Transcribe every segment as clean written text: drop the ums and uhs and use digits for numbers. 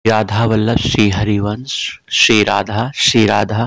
राधा वल्लभ श्री हरिवंश श्री राधा।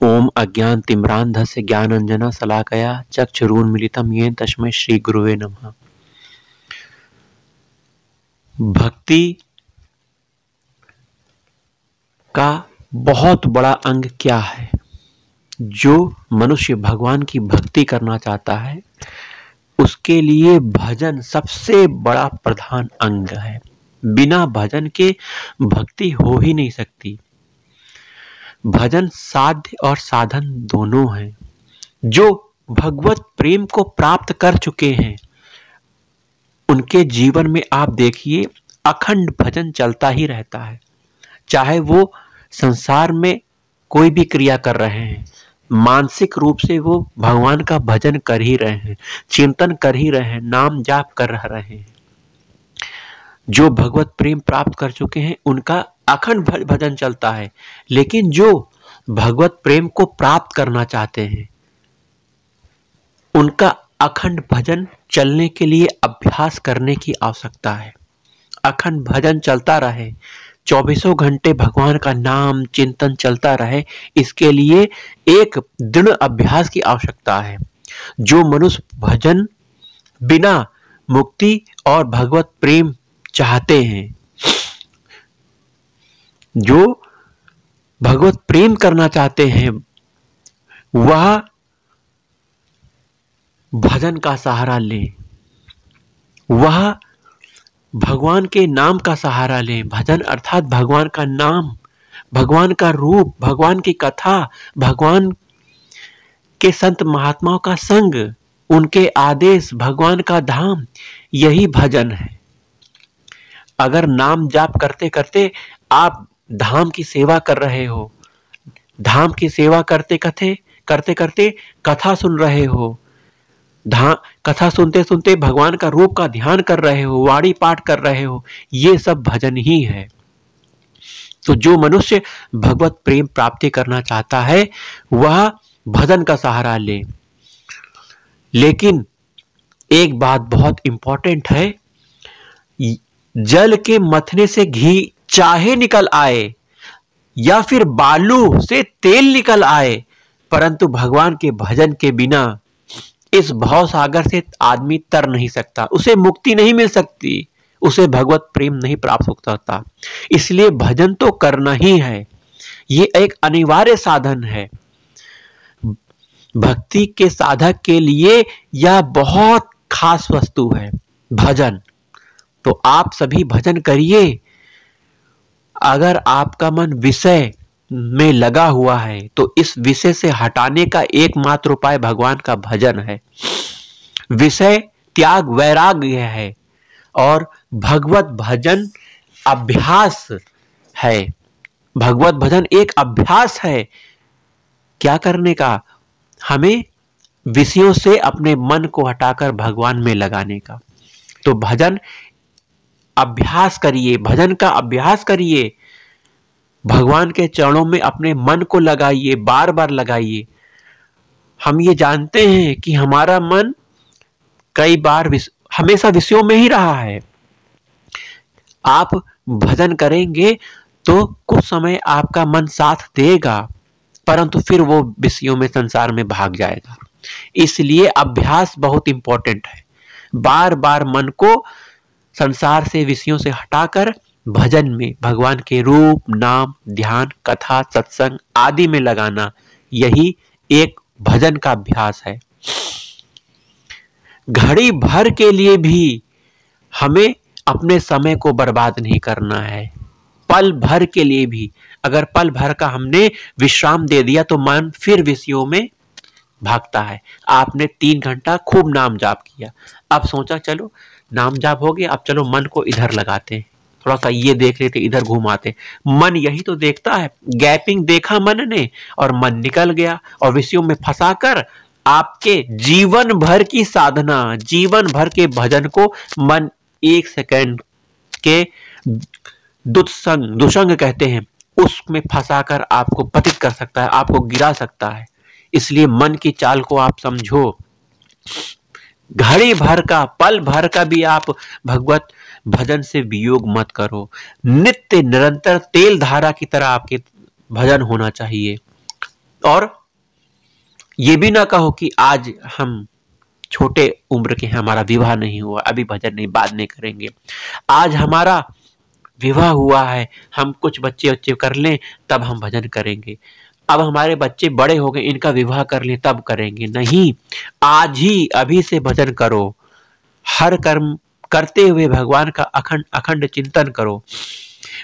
ओम अज्ञान तिम्रांधस्य ज्ञानांजना शलाकया चक्षुरुन्मीलितं येन तस्मै श्री गुरुवे नमः। भक्ति का बहुत बड़ा अंग क्या है? जो मनुष्य भगवान की भक्ति करना चाहता है उसके लिए भजन सबसे बड़ा प्रधान अंग है। बिना भजन के भक्ति हो ही नहीं सकती। भजन साध्य और साधन दोनों हैं। जो भगवत प्रेम को प्राप्त कर चुके हैं उनके जीवन में आप देखिए अखंड भजन चलता ही रहता है। चाहे वो संसार में कोई भी क्रिया कर रहे हैं, मानसिक रूप से वो भगवान का भजन कर ही रहे हैं, चिंतन कर ही रहे हैं, नाम जाप कर रहे हैं। जो भगवत प्रेम प्राप्त कर चुके हैं उनका अखंड भजन चलता है। लेकिन जो भगवत प्रेम को प्राप्त करना चाहते हैं उनका अखंड भजन चलने के लिए अभ्यास करने की आवश्यकता है। अखंड भजन चलता रहे, 24 घंटे भगवान का नाम चिंतन चलता रहे, इसके लिए एक दृढ़ अभ्यास की आवश्यकता है। जो मनुष्य भजन बिना मुक्ति और भगवत प्रेम चाहते हैं, जो भगवत प्रेम करना चाहते हैं, वह भजन का सहारा लें, वह भगवान के नाम का सहारा लें। भजन अर्थात भगवान का नाम, भगवान का रूप, भगवान की कथा, भगवान के संत महात्माओं का संग, उनके आदेश, भगवान का धाम, यही भजन है। अगर नाम जाप करते करते आप धाम की सेवा कर रहे हो, धाम की सेवा करते करते कथा सुन रहे हो, कथा सुनते सुनते भगवान का रूप का ध्यान कर रहे हो, वाणी पाठ कर रहे हो, ये सब भजन ही है। तो जो मनुष्य भगवत प्रेम प्राप्ति करना चाहता है वह भजन का सहारा ले। लेकिन एक बात बहुत इंपॉर्टेंट है, जल के मथने से घी चाहे निकल आए या फिर बालू से तेल निकल आए, परंतु भगवान के भजन के बिना इस भव सागर से आदमी तर नहीं सकता, उसे मुक्ति नहीं मिल सकती, उसे भगवत प्रेम नहीं प्राप्त हो सकता। इसलिए भजन तो करना ही है, ये एक अनिवार्य साधन है। भक्ति के साधक के लिए यह बहुत खास वस्तु है भजन। तो आप सभी भजन करिए। अगर आपका मन विषय में लगा हुआ है तो इस विषय से हटाने का एकमात्र उपाय भगवान का भजन है। विषय त्याग वैराग्य है और भगवत भजन अभ्यास है। भगवत भजन एक अभ्यास है। क्या करने का? हमें विषयों से अपने मन को हटाकर भगवान में लगाने का। तो भजन अभ्यास करिए, भजन का अभ्यास करिए, भगवान के चरणों में अपने मन को लगाइए, बार बार लगाइए। हम ये जानते हैं कि हमारा मन कई बार हमेशा विषयों में ही रहा है। आप भजन करेंगे तो कुछ समय आपका मन साथ देगा, परंतु फिर वो विषयों में, संसार में भाग जाएगा। इसलिए अभ्यास बहुत इंपॉर्टेंट है। बार बार मन को संसार से, विषयों से हटाकर भजन में, भगवान के रूप, नाम, ध्यान, कथा, सत्संग आदि में लगाना, यही एक भजन का अभ्यास है। घड़ी भर के लिए भी हमें अपने समय को बर्बाद नहीं करना है। पल भर के लिए भी, अगर पल भर का हमने विश्राम दे दिया तो मन फिर विषयों में भागता है। आपने 3 घंटा खूब नाम जाप किया, अब सोचा चलो नाम जाप हो गया, अब चलो मन को इधर लगाते हैं, थोड़ा सा ये देख लेते, इधर घुमाते। मन यही तो देखता है। गैपिंग देखा मन ने और मन निकल गया और विषयों में फंसाकर आपके जीवन भर की साधना, जीवन भर के भजन को मन 1 सेकंड के दुसंग कहते हैं, उसमें फंसाकर आपको पतित कर सकता है, आपको गिरा सकता है। इसलिए मन की चाल को आप समझो। घड़ी भर का, पल भर का भी आप भगवत भजन से वियोग मत करो। नित्य निरंतर तेल धारा की तरह आपके भजन होना चाहिए। और ये भी ना कहो कि आज हम छोटे उम्र के हैं, हमारा विवाह नहीं हुआ, अभी भजन नहीं, बाद में करेंगे। आज हमारा विवाह हुआ है, हम कुछ बच्चे कर लें तब हम भजन करेंगे। अब हमारे बच्चे बड़े हो गए, इनका विवाह कर लें तब करेंगे। नहीं, आज ही अभी से भजन करो। हर कर्म करते हुए भगवान का अखंड अखंड चिंतन करो।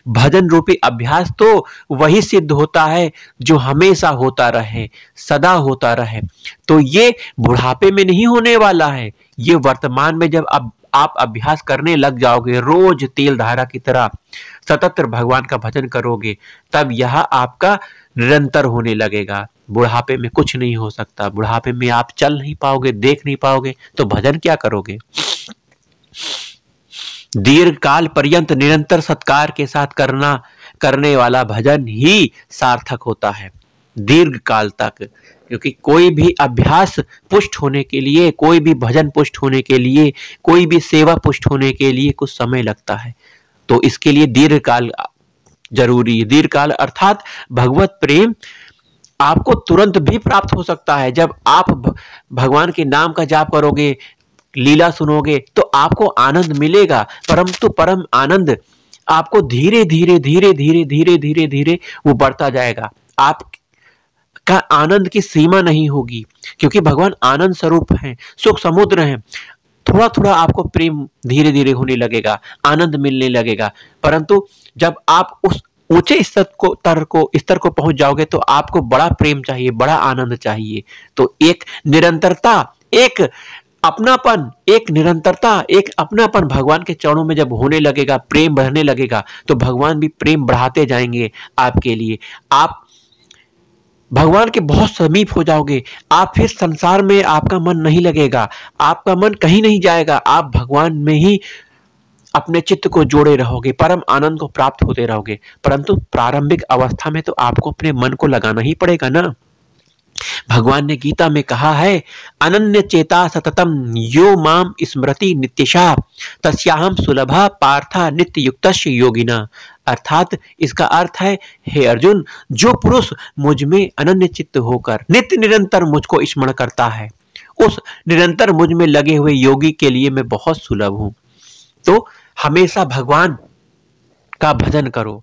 भजन रूपी अभ्यास तो वही सिद्ध होता है जो हमेशा होता रहे, सदा होता रहे। तो ये बुढ़ापे में नहीं होने वाला है, ये वर्तमान में जब आप अभ्यास करने लग जाओगे, रोज तेल धारा की तरह सतत भगवान का भजन करोगे, तब यह आपका निरंतर होने लगेगा। बुढ़ापे में कुछ नहीं हो सकता। बुढ़ापे में आप चल नहीं पाओगे, देख नहीं पाओगे, तो भजन क्या करोगे? दीर्घ काल पर्यंत निरंतर सत्कार के साथ करने वाला भजन ही सार्थक होता है, दीर्घ काल तक। क्योंकि कोई भी अभ्यास पुष्ट होने के लिए, कोई भी भजन पुष्ट होने के लिए, कोई भी सेवा पुष्ट होने के लिए कुछ समय लगता है। तो इसके लिए दीर्घ काल जरूरी है। दीर्घ काल अर्थात भगवत प्रेम आपको तुरंत भी प्राप्त हो सकता है। जब आप भगवान के नाम का जाप करोगे, लीला सुनोगे, तो आपको आनंद मिलेगा, परंतु परम आनंद आपको धीरे धीरे धीरे धीरे धीरे धीरे धीरे वो बढ़ता जाएगा। आपका आनंद की सीमा नहीं होगी, क्योंकि भगवान आनंद स्वरूप हैं, सुख समुद्र हैं। थोड़ा थोड़ा आपको प्रेम धीरे धीरे होने लगेगा, आनंद मिलने लगेगा। परंतु जब आप उस ऊंचे स्तर को पहुंच जाओगे, तो आपको बड़ा प्रेम चाहिए, बड़ा आनंद चाहिए। तो एक निरंतरता, एक अपनापन, एक निरंतरता, एक अपनापन भगवान के चरणों में जब होने लगेगा, प्रेम बढ़ने लगेगा, तो भगवान भी प्रेम बढ़ाते जाएंगे आपके लिए। आप भगवान के बहुत समीप हो जाओगे। आप फिर संसार में आपका मन नहीं लगेगा, आपका मन कहीं नहीं जाएगा। आप भगवान में ही अपने चित्त को जोड़े रहोगे, परम आनंद को प्राप्त होते रहोगे। परंतु प्रारंभिक अवस्था में तो आपको अपने मन को लगाना ही पड़ेगा ना। भगवान ने गीता में कहा है, अनन्य चेता सततम यो माम स्मृति नित्यशा तस्याहम सुलभा पार्था नित्य युक्तस्य योगिना। अर्थात इसका अर्थ है, हे अर्जुन, जो पुरुष मुझ में अनन्य चित्त होकर नित्य निरंतर मुझको स्मरण करता है, उस निरंतर मुझ में लगे हुए योगी के लिए मैं बहुत सुलभ हूं। तो हमेशा भगवान का भजन करो।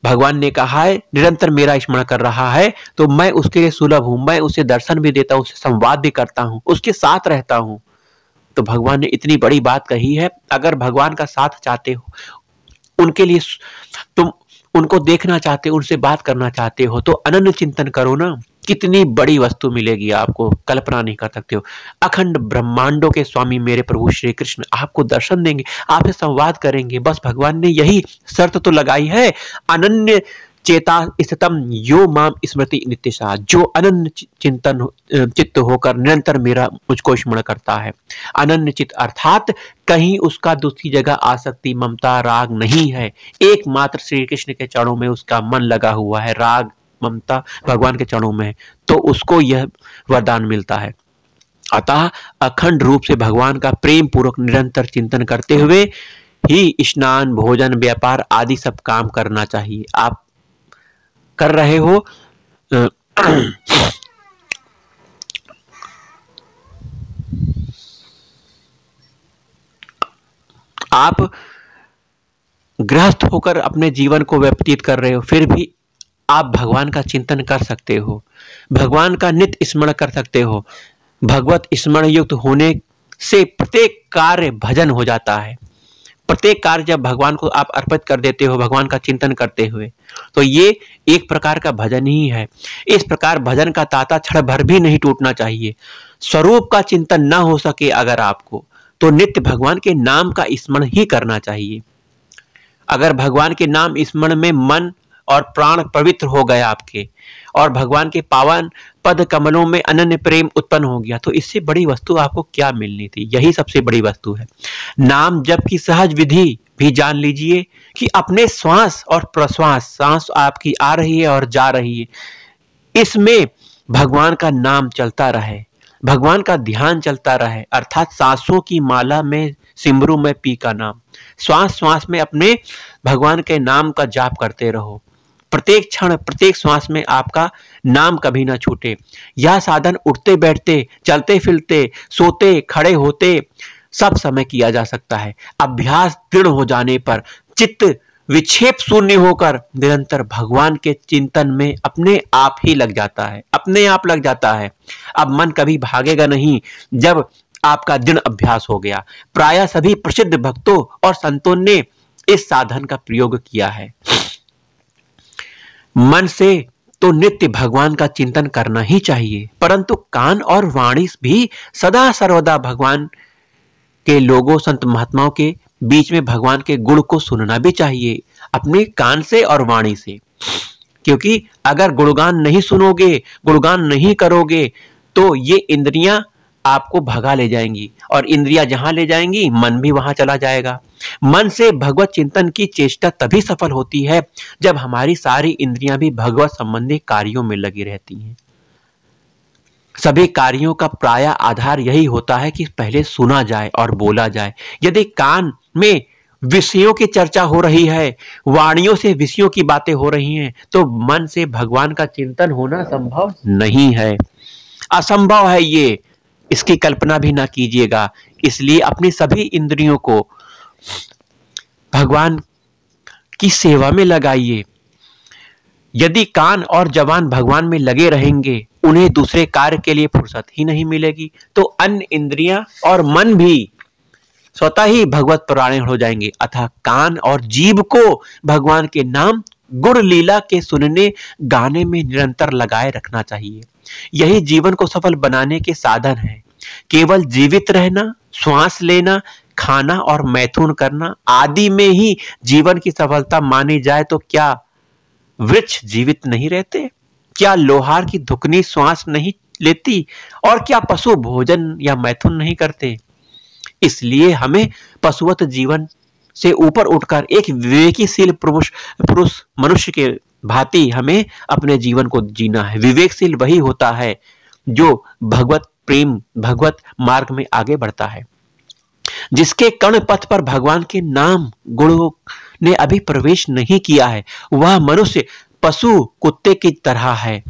भगवान ने कहा है, निरंतर मेरा स्मरण कर रहा है तो मैं उसके लिए सुलभ हूं, मैं उसे दर्शन भी देता हूं, उससे संवाद भी करता हूं, उसके साथ रहता हूं। तो भगवान ने इतनी बड़ी बात कही है। अगर भगवान का साथ चाहते हो, उनके लिए तुम उनको देखना चाहते हो, उनसे बात करना चाहते हो, तो अनन्य चिंतन करो ना। कितनी बड़ी वस्तु मिलेगी आपको, कल्पना नहीं कर सकते हो। अखंड ब्रह्मांडों के स्वामी मेरे प्रभु श्री कृष्ण आपको दर्शन देंगे, आपसे संवाद करेंगे। बस भगवान ने यही शर्त तो लगाई है, अनन्य चेता स्थितम यो माम स्मृति नित्यशा, जो अनन्य चित्त होकर निरंतर मुझको स्मरण करता है। अनन्य चित्त अर्थात कहीं उसका दूसरी जगह आसक्ति, ममता, राग नहीं है। एकमात्र श्री कृष्ण के चरणों में उसका मन लगा हुआ है, राग ममता भगवान के चरणों में, तो उसको यह वरदान मिलता है। अतः अखंड रूप से भगवान का प्रेम पूर्वक निरंतर चिंतन करते हुए ही स्नान, भोजन, व्यापार आदि सब काम करना चाहिए। आप कर रहे हो, आप गृहस्थ होकर अपने जीवन को व्यतीत कर रहे हो, फिर भी आप भगवान का चिंतन कर सकते हो, भगवान का नित्य स्मरण कर सकते हो। भगवत स्मरण युक्त होने से प्रत्येक कार्य भजन हो जाता है। प्रत्येक कार्य जब भगवान को आप अर्पित कर देते हो, भगवान का चिंतन करते हुए, तो ये एक प्रकार का भजन ही है। इस प्रकार भजन का ताता क्षण भर भी नहीं टूटना चाहिए। स्वरूप का चिंतन न हो सके अगर आपको, तो नित्य भगवान के नाम का स्मरण ही करना चाहिए। अगर भगवान के नाम स्मरण में मन और प्राण पवित्र हो गए आपके, और भगवान के पावन पद कमलों में अनन्य प्रेम उत्पन्न हो गया, तो इससे बड़ी वस्तु आपको क्या मिलनी थी। यही सबसे बड़ी वस्तु है। नाम जप की सहज विधि भी जान लीजिए कि अपने श्वास और प्रश्वास, सांस आपकी आ रही है और जा रही है, इसमें भगवान का नाम चलता रहे, भगवान का ध्यान चलता रहे। अर्थात सांसों की माला में सिमरू मैं पी का नाम। श्वास श्वास में अपने भगवान के नाम का जाप करते रहो। प्रत्येक क्षण प्रत्येक श्वास में आपका नाम कभी ना छूटे। यह साधन उठते बैठते, चलते फिरते, सोते खड़े होते सब समय किया जा सकता है। अभ्यास दृढ़ हो जाने पर चित्त विक्षेप शून्य होकर निरंतर भगवान के चिंतन में अपने आप ही लग जाता है, अपने आप लग जाता है। अब मन कभी भागेगा नहीं जब आपका दृढ़ अभ्यास हो गया। प्रायः सभी प्रसिद्ध भक्तों और संतों ने इस साधन का प्रयोग किया है। मन से तो नित्य भगवान का चिंतन करना ही चाहिए, परंतु कान और वाणी भी सदा सर्वदा भगवान के लोगों, संत महात्माओं के बीच में भगवान के गुण को सुनना भी चाहिए अपने कान से और वाणी से। क्योंकि अगर गुणगान नहीं सुनोगे, गुणगान नहीं करोगे तो ये इंद्रियां आपको भगा ले जाएंगी, और इंद्रियां जहां ले जाएंगी मन भी वहां चला जाएगा। मन से भगवत चिंतन की चेष्टा तभी सफल होती है जब हमारी सारी इंद्रियां भी भगवत संबंधी कार्यों में लगी रहती हैं। सभी कार्यों का प्रायः आधार यही होता है कि पहले सुना जाए और बोला जाए। यदि कान में विषयों की चर्चा हो रही है, वाणियों से विषयों की बातें हो रही हैं, तो मन से भगवान का चिंतन होना संभव नहीं है, असंभव है ये। इसकी कल्पना भी ना कीजिएगा। इसलिए अपनी सभी इंद्रियों को भगवान की सेवा में लगाइए। यदि कान और जबान भगवान में लगे रहेंगे, उन्हें दूसरे कार्य के लिए फुर्सत ही नहीं मिलेगी, तो अन्य इंद्रियां और मन भी स्वतः ही भगवत परायण हो जाएंगे। अतः कान और जीभ को भगवान के नाम, गुण लीला के सुनने गाने में निरंतर लगाए रखना चाहिए। यही जीवन को सफल बनाने के साधन है। केवल जीवित रहना, श्वास लेना, खाना और मैथुन करना आदि में ही जीवन की सफलता मानी जाए तो क्या वृक्ष जीवित नहीं रहते? क्या लोहार की धुकनी श्वास नहीं लेती? और क्या पशु भोजन या मैथुन नहीं करते? इसलिए हमें पशुवत जीवन से ऊपर उठकर एक विवेकीशील पुरुष मनुष्य के भांति हमें अपने जीवन को जीना है। विवेकशील वही होता है जो भगवत प्रेम, भगवत मार्ग में आगे बढ़ता है। जिसके कर्ण पथ पर भगवान के नाम गुणों ने अभी प्रवेश नहीं किया है, वह मनुष्य पशु कुत्ते की तरह है।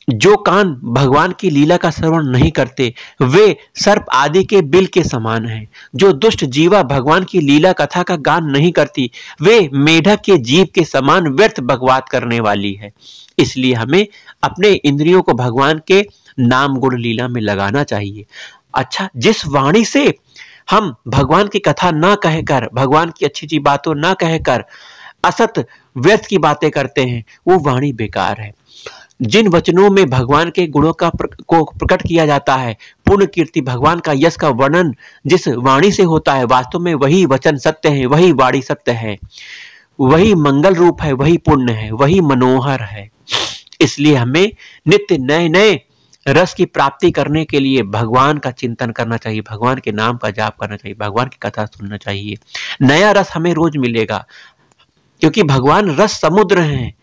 जो कान भगवान की लीला का श्रवण नहीं करते, वे सर्प आदि के बिल के समान हैं। जो दुष्ट जीवा भगवान की लीला कथा का गान नहीं करती, वे मेढक के जीव के समान व्यर्थ बकवाद करने वाली है। इसलिए हमें अपने इंद्रियों को भगवान के नाम गुण लीला में लगाना चाहिए। अच्छा, जिस वाणी से हम भगवान की कथा ना कहकर, भगवान की अच्छी अच्छी बातों ना कहकर असत व्यर्थ की बातें करते हैं, वो वाणी बेकार है। जिन वचनों में भगवान के गुणों को प्रकट किया जाता है, पूर्ण कीर्ति भगवान का यश का वर्णन जिस वाणी से होता है, वास्तव में वही वचन सत्य है, वही वाणी सत्य है, वही मंगल रूप है, वही पुण्य है, वही मनोहर है। इसलिए हमें नित्य नए नए रस की प्राप्ति करने के लिए भगवान का चिंतन करना चाहिए, भगवान के नाम का जाप करना चाहिए, भगवान की कथा सुनना चाहिए। नया रस हमें रोज मिलेगा, क्योंकि भगवान रस समुद्र हैं।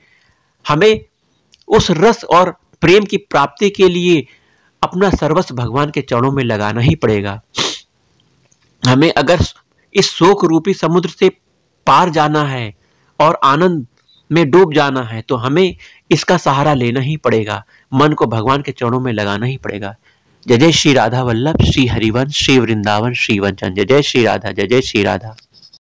हमें उस रस और प्रेम की प्राप्ति के लिए अपना सर्वस्व भगवान के चरणों में लगाना ही पड़ेगा। हमें अगर इस शोक रूपी समुद्र से पार जाना है और आनंद में डूब जाना है, तो हमें इसका सहारा लेना ही पड़ेगा, मन को भगवान के चरणों में लगाना ही पड़ेगा। जय जय श्री राधा वल्लभ, श्री हरिवंश, श्री वृंदावन, श्री वंचन। जय जय श्री राधा, जय जय श्री राधा।